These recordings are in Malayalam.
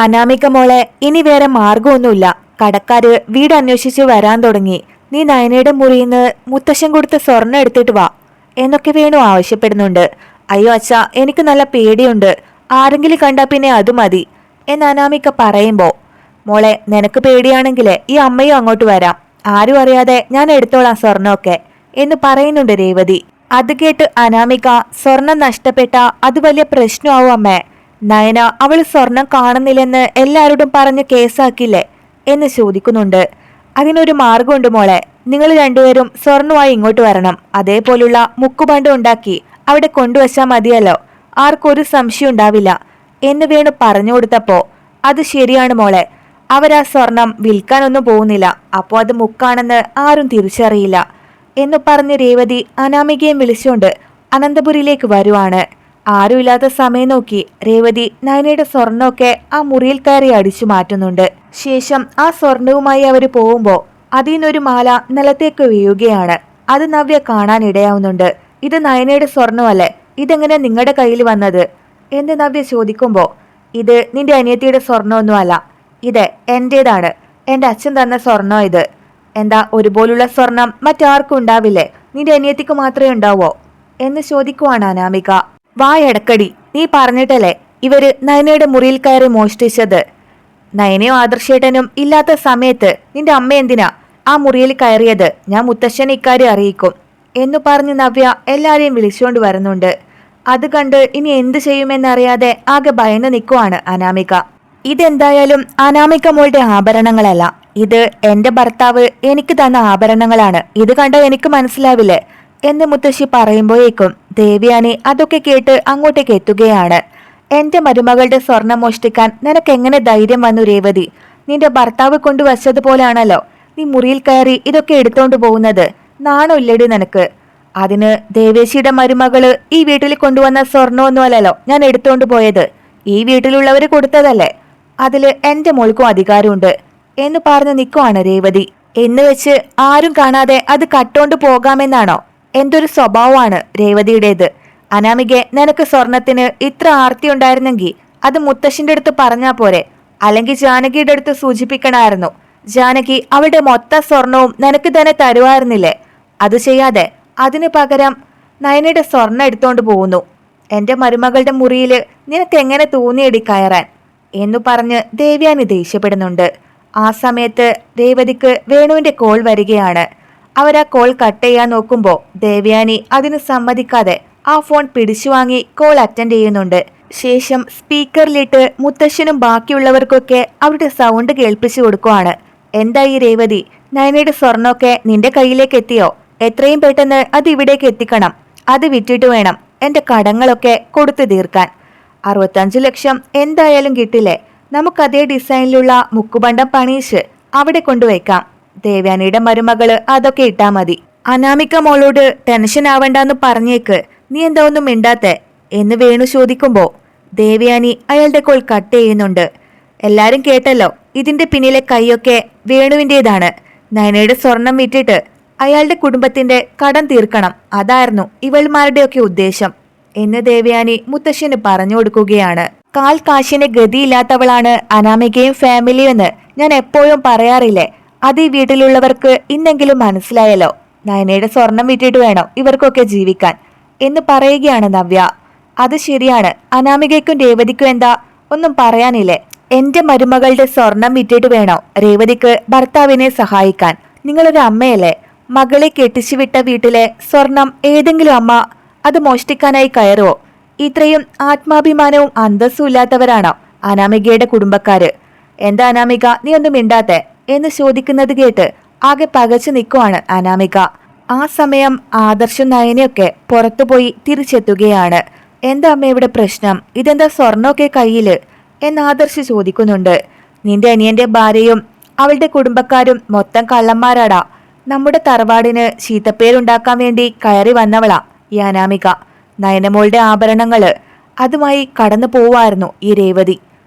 അനാമിക മോളെ, ഇനി വേറെ മാർഗമൊന്നുമില്ല. കടക്കാര് വീട് അന്വേഷിച്ച് വരാൻ തുടങ്ങി. നീ നയനയുടെ മുറിയിന്ന് മുത്തശ്ശൻ കൊടുത്ത സ്വർണ്ണം എടുത്തിട്ട് വാ എന്നൊക്കെ വേണു ആവശ്യപ്പെടുന്നുണ്ട്. അയ്യോ അച്ഛാ, എനിക്ക് നല്ല പേടിയുണ്ട്. ആരെങ്കിലും കണ്ടാ പിന്നെ അത് മതി എന്ന് അനാമിക പറയുമ്പോ, മോളെ നിനക്ക് പേടിയാണെങ്കിൽ ഈ അമ്മയും അങ്ങോട്ട് വരാം. ആരും അറിയാതെ ഞാൻ എടുത്തോളാം സ്വർണ്ണമൊക്കെ എന്ന് പറയുന്നുണ്ട് രേവതി. അത് കേട്ട് അനാമിക, സ്വർണം നഷ്ടപ്പെട്ട അത് വലിയ പ്രശ്നമാവും അമ്മേ. നയന അവള് സ്വർണം കാണുന്നില്ലെന്ന് എല്ലാവരോടും പറഞ്ഞ് കേസാക്കില്ലേ എന്ന് ചോദിക്കുന്നുണ്ട്. അതിനൊരു മാർഗമുണ്ട് മോളെ. നിങ്ങൾ രണ്ടുപേരും സ്വർണമായി ഇങ്ങോട്ട് വരണം. അതേപോലുള്ള മുക്കുബണ്ടം ഉണ്ടാക്കി അവിടെ കൊണ്ടുവച്ചാൽ മതിയല്ലോ. ആർക്കൊരു സംശയം ഉണ്ടാവില്ല എന്ന് വേണു പറഞ്ഞു കൊടുത്തപ്പോ, അത് ശരിയാണ് മോളെ. അവരാ സ്വർണം വിൽക്കാനൊന്നും പോകുന്നില്ല. അപ്പോൾ അത് മുക്കാണെന്ന് ആരും തിരിച്ചറിയില്ല എന്ന് പറഞ്ഞ് രേവതി അനാമികയും വിളിച്ചുകൊണ്ട് അനന്തപുരിയിലേക്ക് വരുവാണ്. ആരുമില്ലാത്ത സമയം നോക്കി രേവതി നയനയുടെ സ്വർണ്ണമൊക്കെ ആ മുറിയിൽ കയറി അടിച്ചു മാറ്റുന്നുണ്ട്. ശേഷം ആ സ്വർണവുമായി അവര് പോകുമ്പോ അതിൽ നിന്നൊരു മാല നിലത്തേക്ക് വീഴുകയാണ്. അത് നവ്യ കാണാനിടയാവുന്നുണ്ട്. ഇത് നയനയുടെ സ്വർണ്ണമല്ലേ, ഇതെങ്ങനെ നിങ്ങളുടെ കയ്യിൽ വന്നത് എന്ന് നവ്യ ചോദിക്കുമ്പോ, ഇത് നിന്റെ അനിയത്തിയുടെ സ്വർണ്ണമൊന്നുമല്ല, ഇത് എന്റേതാണ്. എന്റെ അച്ഛൻ തന്ന സ്വർണ്ണം ഇത്. എന്താ, ഒരുപോലുള്ള സ്വർണം മറ്റാർക്കും ഉണ്ടാവില്ലേ? നിന്റെ അനിയത്തിക്ക് മാത്രമേ ഉണ്ടാവോ എന്ന് ചോദിക്കുവാണ് അനാമിക. വായടക്കടി, നീ പറഞ്ഞിട്ടല്ലേ ഇവര് നയനയുടെ മുറിയിൽ കയറി മോഷ്ടിച്ചത്? നയനയോ ആദർശേട്ടനും ഇല്ലാത്ത സമയത്ത് നിന്റെ അമ്മ എന്തിനാ ആ മുറിയിൽ കയറിയത്? ഞാൻ മുത്തശ്ശനെ ഇക്കാര്യം അറിയിക്കും എന്നു പറഞ്ഞ് നവ്യ എല്ലാരെയും വിളിച്ചുകൊണ്ട് വരുന്നുണ്ട്. അത് കണ്ട് ഇനി എന്തു ചെയ്യുമെന്നറിയാതെ ആകെ ഭയന്ന് നിൽക്കുവാണ് അനാമിക. ഇതെന്തായാലും അനാമിക മോളുടെ ആഭരണങ്ങളല്ല, ഇത് എന്റെ ഭർത്താവ് എനിക്ക് തന്ന ആഭരണങ്ങളാണ്. ഇത് കണ്ട എനിക്ക് മനസ്സിലാവില്ലേ എന്ന് മുത്തശ്ശി പറയുമ്പോഴേക്കും ദേവയാനി അതൊക്കെ കേട്ട് അങ്ങോട്ടേക്ക് എത്തുകയാണ്. എന്റെ മരുമകളുടെ സ്വർണം മോഷ്ടിക്കാൻ നിനക്ക് എങ്ങനെ ധൈര്യം വന്നു രേവതി? നിന്റെ ഭർത്താവ് കൊണ്ടുവച്ചതുപോലാണല്ലോ നീ മുറിയിൽ കയറി ഇതൊക്കെ എടുത്തോണ്ട് പോകുന്നത്. നാണോ ഇല്ലടി നിനക്ക്? അതിന് ദേവേശിയുടെ മരുമകള് ഈ വീട്ടിൽ കൊണ്ടുവന്ന സ്വർണ്ണമൊന്നുമല്ലല്ലോ ഞാൻ എടുത്തോണ്ട് പോയത്. ഈ വീട്ടിലുള്ളവര് കൊടുത്തതല്ലേ. അതില് എന്റെ മോൾക്കും അധികാരമുണ്ട് എന്ന് പറഞ്ഞു നിൽക്കുവാണ് രേവതി. എന്ന് വെച്ച് ആരും കാണാതെ അത് കട്ടോണ്ട് പോകാമെന്നാണോ? എന്തൊരു സ്വഭാവമാണ് രേവതിയുടേത്. അനാമികെ, നിനക്ക് സ്വർണത്തിന് ഇത്ര ആർത്തി ഉണ്ടായിരുന്നെങ്കിൽ അത് മുത്തശ്ശിന്റെ അടുത്ത് പറഞ്ഞാ പോരെ? അല്ലെങ്കിൽ ജാനകിയുടെ അടുത്ത് സൂചിപ്പിക്കണമായിരുന്നു. ജാനകി അവളുടെ മൊത്തം സ്വർണവും നിനക്ക് തന്നെ തരുവായിരുന്നില്ലേ? അത് ചെയ്യാതെ അതിനു പകരം നയനയുടെ സ്വർണം എടുത്തോണ്ട് പോകുന്നു. എന്റെ മരുമകളുടെ മുറിയില് നിനക്ക് എങ്ങനെ തോന്നിയടി കയറാൻ എന്നു പറഞ്ഞ് ദേവയാനി ദേഷ്യപ്പെടുന്നുണ്ട്. ആ സമയത്ത് രേവതിക്ക് വേണുവിന്റെ കോൾ വരികയാണ്. അവരാ കോൾ കട്ട് ചെയ്യാൻ നോക്കുമ്പോ ദേവയാനി അതിന് സമ്മതിക്കാതെ ആ ഫോൺ പിടിച്ചു വാങ്ങി കോൾ അറ്റൻഡ് ചെയ്യുന്നുണ്ട്. ശേഷം സ്പീക്കറിലിട്ട് മുത്തശ്ശനും ബാക്കിയുള്ളവർക്കൊക്കെ അവരുടെ സൗണ്ട് കേൾപ്പിച്ചു കൊടുക്കുവാണ്. എന്തായി രേവതി, നയനയുടെ സ്വർണ്ണമൊക്കെ നിന്റെ കയ്യിലേക്ക് എത്തിയോ? എത്രയും പെട്ടെന്ന് അത് ഇവിടേക്ക് എത്തിക്കണം. അത് വിറ്റിട്ട് വേണം എന്റെ കടങ്ങളൊക്കെ കൊടുത്തു തീർക്കാൻ. 65 ലക്ഷം എന്തായാലും കിട്ടില്ലേ? നമുക്ക് അതേ ഡിസൈനിലുള്ള മുക്കുബണ്ടം പണിയിച്ച് അവിടെ കൊണ്ടുവയ്ക്കാം. ദേവയാനിയുടെ മരുമകള് അതൊക്കെ ഇട്ടാ മതി. അനാമിക മോളോട് ടെൻഷൻ ആവണ്ടെന്ന് പറഞ്ഞേക്ക്. നീ എന്താ ഒന്നും മിണ്ടാത്തെ എന്ന് വേണു ചോദിക്കുമ്പോ ദേവയാനി അയാളുടെ കോൾ കട്ട് ചെയ്യുന്നുണ്ട്. എല്ലാരും കേട്ടല്ലോ, ഇതിന്റെ പിന്നിലെ കൈയൊക്കെ വേണുവിൻ്റെതാണ്. നയനയുടെ സ്വർണം വിറ്റിട്ട് അയാളുടെ കുടുംബത്തിന്റെ കടം തീർക്കണം. അതായിരുന്നു ഇവൾമാരുടെയൊക്കെ ഉദ്ദേശം എന്ന് ദേവയാനി മുത്തശ്ശന് പറഞ്ഞു കൊടുക്കുകയാണ്. കാൽ കാശിന് ഗതിയില്ലാത്തവളാണ് അനാമികയും ഫാമിലിയും എന്ന് ഞാൻ എപ്പോഴും പറയാറില്ലേ? അത് ഈ വീട്ടിലുള്ളവർക്ക് ഇന്നെങ്കിലും മനസ്സിലായല്ലോ. നയനയുടെ സ്വർണം വിറ്റിട്ട് വേണം ഇവർക്കൊക്കെ ജീവിക്കാൻ എന്ന് പറയുകയാണ് നവ്യ. അത് ശരിയാണ്. അനാമികയ്ക്കും രേവതിക്കും എന്താ ഒന്നും പറയാനില്ലേ? എന്റെ മരുമകളുടെ സ്വർണം വിറ്റിട്ട് വേണോ രേവതിക്ക് ഭർത്താവിനെ സഹായിക്കാൻ? നിങ്ങളൊരു അമ്മയല്ലേ? മകളെ കെട്ടിച്ചു വിട്ട വീട്ടിലെ സ്വർണം ഏതെങ്കിലും അമ്മ അത് മോഷ്ടിക്കാനായി കയറുവോ? ഇത്രയും ആത്മാഭിമാനവും അന്തസ്സും ഇല്ലാത്തവരാണോ അനാമികയുടെ കുടുംബക്കാര്? എന്താ അനാമിക, നീ ഒന്നും മിണ്ടാത്തെ എന്ന് ചോദിക്കുന്നത് കേട്ട് ആകെ പകച്ചു നിൽക്കുവാണ് അനാമിക. ആ സമയം ആദർശും നയനയൊക്കെ പുറത്തുപോയി തിരിച്ചെത്തുകയാണ്. എന്താ അമ്മ ഇവിടെ പ്രശ്നം? ഇതെന്താ സ്വർണ്ണമൊക്കെ കയ്യില് എന്ന് ആദർശ് ചോദിക്കുന്നുണ്ട്. നിന്റെ അനിയന്റെ ഭാര്യയും അവളുടെ കുടുംബക്കാരും മൊത്തം കള്ളന്മാരാടാ. നമ്മുടെ തറവാടിന് ചീത്തപ്പേരുണ്ടാക്കാൻ വേണ്ടി കയറി വന്നവളാ ഈ അനാമിക. നയനമോളുടെ ആഭരണങ്ങള് അതുമായി കടന്നു പോവായിരുന്നു ഈ രേവതി.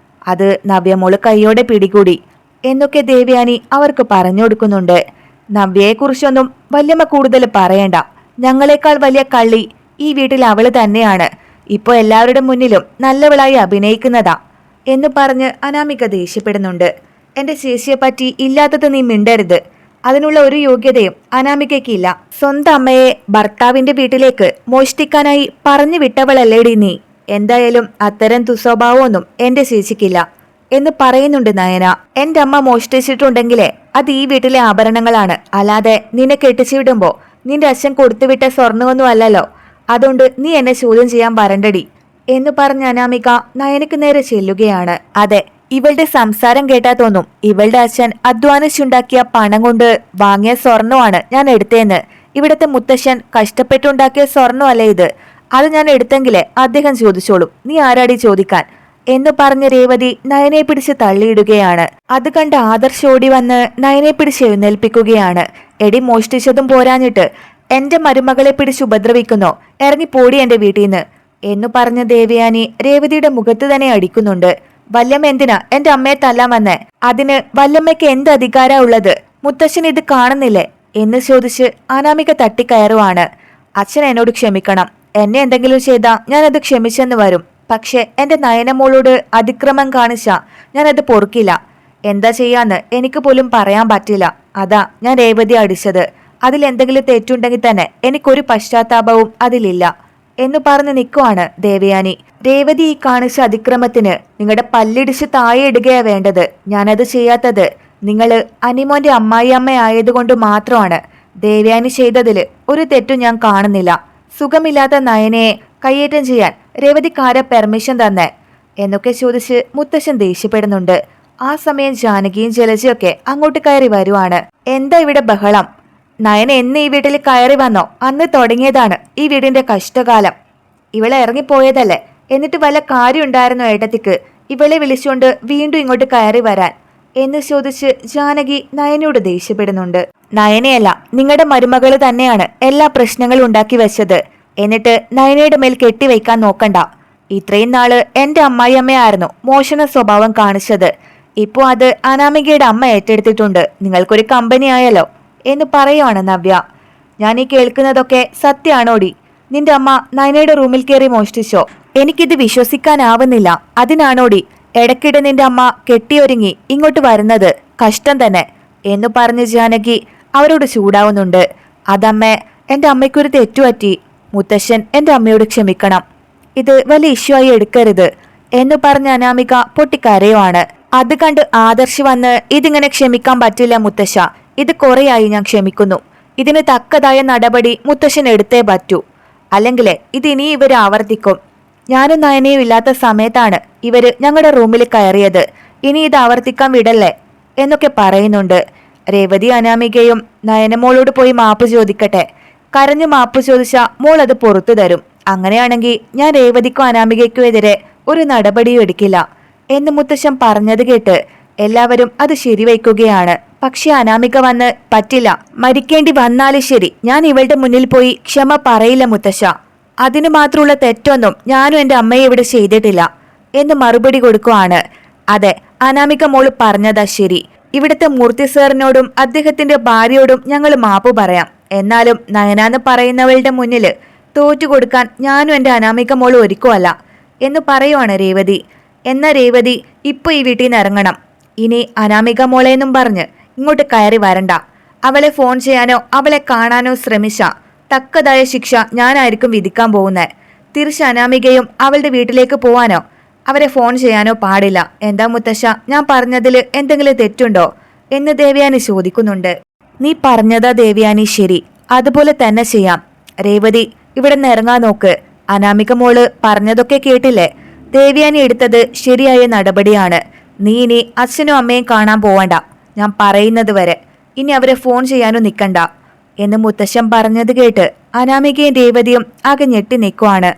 അത് നവ്യമോള് കൈയോടെ പിടികൂടി എന്നൊക്കെ ദേവയാനി അവർക്ക് പറഞ്ഞു കൊടുക്കുന്നുണ്ട്. നവ്യയെക്കുറിച്ചൊന്നും വല്യമ്മ കൂടുതൽ പറയണ്ട. ഞങ്ങളെക്കാൾ വലിയ കള്ളി ഈ വീട്ടിൽ അവള് തന്നെയാണ്. ഇപ്പൊ എല്ലാവരുടെ മുന്നിലും നല്ലവളായി അഭിനയിക്കുന്നതാ എന്ന് പറഞ്ഞ് അനാമിക ദേഷ്യപ്പെടുന്നുണ്ട്. എന്റെ ചേച്ചിയെ പറ്റി ഇല്ലാത്തത് നീ മിണ്ടരുത്. അതിനുള്ള ഒരു യോഗ്യതയും അനാമികയ്ക്കില്ല. സ്വന്തം അമ്മയെ ഭർത്താവിന്റെ വീട്ടിലേക്ക് മോഷ്ടിക്കാനായി പറഞ്ഞു വിട്ടവളല്ലേടി നീ. എന്തായാലും അത്തരം ദുസ്വഭാവമൊന്നും എന്റെ ചേച്ചിക്കില്ല എന്ന് പറയുന്നുണ്ട് നയന. എന്റെ അമ്മ മോഷ്ടിച്ചിട്ടുണ്ടെങ്കിലേ അത് ഈ വീട്ടിലെ ആഭരണങ്ങളാണ്, അല്ലാതെ നിന്നെ കെട്ടിച്ചു വിടുമ്പോ നിന്റെ അച്ഛൻ കൊടുത്തുവിട്ട സ്വർണ്ണമൊന്നും അല്ലല്ലോ. അതുകൊണ്ട് നീ എന്നെ ചോദ്യം ചെയ്യാൻ വരണ്ടടി എന്ന് പറഞ്ഞ അനാമിക നയനക്ക് നേരെ ചെല്ലുകയാണ്. അതെ, ഇവളുടെ സംസാരം കേട്ടാ തോന്നും ഇവളുടെ അച്ഛൻ അധ്വാനിച്ചുണ്ടാക്കിയ പണം കൊണ്ട് വാങ്ങിയ സ്വർണ്ണമാണ് ഞാൻ എടുത്തേന്ന്. ഇവിടത്തെ മുത്തശ്ശൻ കഷ്ടപ്പെട്ടുണ്ടാക്കിയ സ്വർണ്ണമല്ലേ ഇത്. അത് ഞാൻ എടുത്തെങ്കിലേ അദ്ദേഹം ചോദിച്ചോളും, നീ ആരാടി ചോദിക്കാൻ എന്ന് പറഞ്ഞ രേവതി നയനെ പിടിച്ച് തള്ളിയിടുകയാണ്. അത് കണ്ട് ആദർശ് ഓടി വന്ന് നയനെ പിടിച്ച് എഴുന്നേൽപ്പിക്കുകയാണ്. എടി, മോഷ്ടിച്ചതും പോരാഞ്ഞിട്ട് എന്റെ മരുമകളെ പിടിച്ച് ഉപദ്രവിക്കുന്നോ? ഇറങ്ങി പോടി എന്റെ വീട്ടിൽ നിന്ന് എന്നു പറഞ്ഞ ദേവയാനി രേവതിയുടെ മുഖത്ത് തന്നെ അടിക്കുന്നുണ്ട്. വല്യമ്മ എന്തിനാ എന്റെ അമ്മയെ തല്ലാൻ വന്നേ? അതിന് വല്യമ്മയ്ക്ക് എന്ത് അധികാരാ ഉള്ളത്? മുത്തശ്ശൻ ഇത് കാണുന്നില്ലേ എന്ന് ചോദിച്ച് അനാമിക തട്ടിക്കയറുവാണ്. അച്ഛൻ എന്നോട് ക്ഷമിക്കണം. എന്നെ എന്തെങ്കിലും ചെയ്താ ഞാനത് ക്ഷമിച്ചെന്ന് വരും. പക്ഷെ എന്റെ നയനമോളോട് അതിക്രമം കാണിച്ചാ ഞാനത് പൊറുക്കില്ല. എന്താ ചെയ്യാന്ന് എനിക്ക് പോലും പറയാൻ പറ്റില്ല. അതാ ഞാൻ രേവതി അടിച്ചത്. അതിലെന്തെങ്കിലും തെറ്റുണ്ടെങ്കിൽ തന്നെ എനിക്കൊരു പശ്ചാത്താപവും അതിലില്ല എന്നു പറഞ്ഞ് നിൽക്കുവാണ് ദേവയാനി. രേവതി ഈ കാണിച്ച അതിക്രമത്തിന് നിങ്ങളുടെ പല്ലിടിച്ച് താഴെ ഇടുകയാ വേണ്ടത്. ഞാനത് ചെയ്യാത്തത് നിങ്ങള് അനിമോന്റെ അമ്മായി ആയതുകൊണ്ട് മാത്രമാണ്. ദേവയാനി ചെയ്തതില് ഒരു തെറ്റും ഞാൻ കാണുന്നില്ല. സുഖമില്ലാത്ത നയനയെ കയ്യേറ്റം ചെയ്യാൻ രേവതിക്കാരെ പെർമിഷൻ തന്നെ എന്നൊക്കെ ചോദിച്ച് മുത്തശ്ശൻ ദേഷ്യപ്പെടുന്നുണ്ട്. ആ സമയം ജാനകിയും ജലജയൊക്കെ അങ്ങോട്ട് കയറി വരുവാണ്. എന്താ ഇവിടെ ബഹളം? നയന എന്ന് ഈ വീട്ടിൽ കയറി വന്നോ അന്ന് തുടങ്ങിയതാണ് ഈ വീടിന്റെ കഷ്ടകാലം. ഇവളെ ഇറങ്ങിപ്പോയതല്ലേ, എന്നിട്ട് വല്ല കാര്യം ഉണ്ടായിരുന്നോ ഏട്ടത്തിക്ക് ഇവളെ വിളിച്ചുകൊണ്ട് വീണ്ടും ഇങ്ങോട്ട് കയറി വരാൻ എന്ന് ചോദിച്ച് ജാനകി നയനയോട് ദേഷ്യപ്പെടുന്നുണ്ട്. നയനയല്ല, നിങ്ങളുടെ മരുമകള് തന്നെയാണ് എല്ലാ പ്രശ്നങ്ങളും ഉണ്ടാക്കി വെച്ചത്. എന്നിട്ട് നയനയുടെ മേൽ കെട്ടിവെക്കാൻ നോക്കണ്ട. ഇത്രയും നാള് എന്റെ അമ്മായിയമ്മയായിരുന്നു മോശന സ്വഭാവം കാണിച്ചത്. ഇപ്പോ അത് അനാമികയുടെ അമ്മ ഏറ്റെടുത്തിട്ടുണ്ട്. നിങ്ങൾക്കൊരു കമ്പനി ആയല്ലോ എന്ന് പറയുവാണ് നവ്യ. ഞാൻ ഈ കേൾക്കുന്നതൊക്കെ സത്യാണോടി? നിന്റെ അമ്മ നയനയുടെ റൂമിൽ കയറി മോഷ്ടിച്ചോ? എനിക്കിത് വിശ്വസിക്കാനാവുന്നില്ല. അതിനാണോടി ഇടയ്ക്കിടെ നിന്റെ അമ്മ കെട്ടിയൊരുങ്ങി ഇങ്ങോട്ട് വരുന്നത്? കഷ്ടം തന്നെ എന്ന് പറഞ്ഞ് ജാനകി അവരോട് ചൂടാവുന്നുണ്ട്. അതമ്മേ, എന്റെ അമ്മയ്ക്കൊരു തെറ്റുപറ്റി. മുത്തശ്ശൻ എന്റെ അമ്മയോട് ക്ഷമിക്കണം. ഇത് വലിയ ഇഷ്യൂ ആയി എടുക്കരുത് എന്ന് പറഞ്ഞ അനാമിക പൊട്ടിക്കരയുവാണ്. അത് കണ്ട് ആദർശ് വന്ന് ഇതിങ്ങനെ ക്ഷമിക്കാൻ പറ്റില്ല മുത്തശ്ശ, ഇത് കുറെയായി ഞാൻ ക്ഷമിക്കുന്നു. ഇതിന് തക്കതായ നടപടി മുത്തശ്ശൻ എടുത്തേ പറ്റൂ. അല്ലെങ്കിലേ ഇതിനി ഇവര് ആവർത്തിക്കും. ഞാനും നയനയും ഇല്ലാത്ത സമയത്താണ് ഇവര് ഞങ്ങളുടെ റൂമിൽ കയറിയത്. ഇനി ഇത് ആവർത്തിക്കാൻ വിടല്ലേ എന്നൊക്കെ പറയുന്നുണ്ട്. രേവതി അനാമികയും നയനമോളോട് പോയി മാപ്പ് ചോദിക്കട്ടെ. കരഞ്ഞു മാപ്പ് ചോദിച്ചാ മോൾ അത് പുറത്തു തരും. അങ്ങനെയാണെങ്കിൽ ഞാൻ രേവതിക്കും അനാമികയ്ക്കും എതിരെ ഒരു നടപടിയും എടുക്കില്ല എന്ന് മുത്തശ്ശൻ പറഞ്ഞത് കേട്ട് എല്ലാവരും അത് ശരിവയ്ക്കുകയാണ്. പക്ഷെ അനാമിക വന്ന് പറ്റില്ല, മരിക്കേണ്ടി വന്നാലും ശരി ഞാൻ ഇവളുടെ മുന്നിൽ പോയി ക്ഷമ പറയില്ല മുത്തശ്ശ. അതിനു മാത്രമുള്ള തെറ്റൊന്നും ഞാനും എന്റെ അമ്മയെ ഇവിടെ ചെയ്തിട്ടില്ല എന്ന് മറുപടി കൊടുക്കുവാണ്. അതെ, അനാമിക മോള് പറഞ്ഞതാ ശരി. ഇവിടുത്തെ മൂർത്തി സാറിനോടും അദ്ദേഹത്തിന്റെ ഭാര്യയോടും ഞങ്ങൾ മാപ്പ് പറയാം. എന്നാലും നയനാന്ന് പറയുന്നവളുടെ മുന്നിൽ തോറ്റുകൊടുക്കാൻ ഞാനും എന്റെ അനാമിക മോള് ഒരുക്കുമല്ല എന്ന് പറയുവാണ് രേവതി. എന്നാ രേവതി ഇപ്പൊ ഈ വീട്ടിൽ നിന്ന് ഇറങ്ങണം. ഇനി അനാമിക മോളെന്നും പറഞ്ഞ് ഇങ്ങോട്ട് കയറി വരണ്ട. അവളെ ഫോൺ ചെയ്യാനോ അവളെ കാണാനോ ശ്രമിച്ച തക്കതായ ശിക്ഷ ഞാനായിരിക്കും വിധിക്കാൻ പോകുന്നത്. തിരിച്ച് അനാമികയും അവളുടെ വീട്ടിലേക്ക് പോവാനോ അവരെ ഫോൺ ചെയ്യാനോ പാടില്ല. എന്താ മുത്തശ്ശ, ഞാൻ പറഞ്ഞതിൽ എന്തെങ്കിലും തെറ്റുണ്ടോ എന്ന് ദേവയാനി ചോദിക്കുന്നുണ്ട്. നീ പറഞ്ഞതാ ദേവയാനി ശരി, അതുപോലെ തന്നെ ചെയ്യാം. രേവതി ഇവിടെ നിന്ന് ഇറങ്ങാൻ നോക്ക്. അനാമിക മോള് പറഞ്ഞതൊക്കെ കേട്ടില്ലേ? ദേവയാനി എടുത്തത് ശരിയായ നടപടിയാണ്. നീ ഇനി അച്ഛനും അമ്മയും കാണാൻ പോവണ്ട, ഞാൻ പറയുന്നത് വരെ. ഇനി അവരെ ഫോൺ ചെയ്യാനും നിൽക്കണ്ട എന്ന് മുത്തശ്ശൻ പറഞ്ഞത് കേട്ട് അനാമികയും രേവതിയും ആകെ ഞെട്ടി നിൽക്കുവാണ്.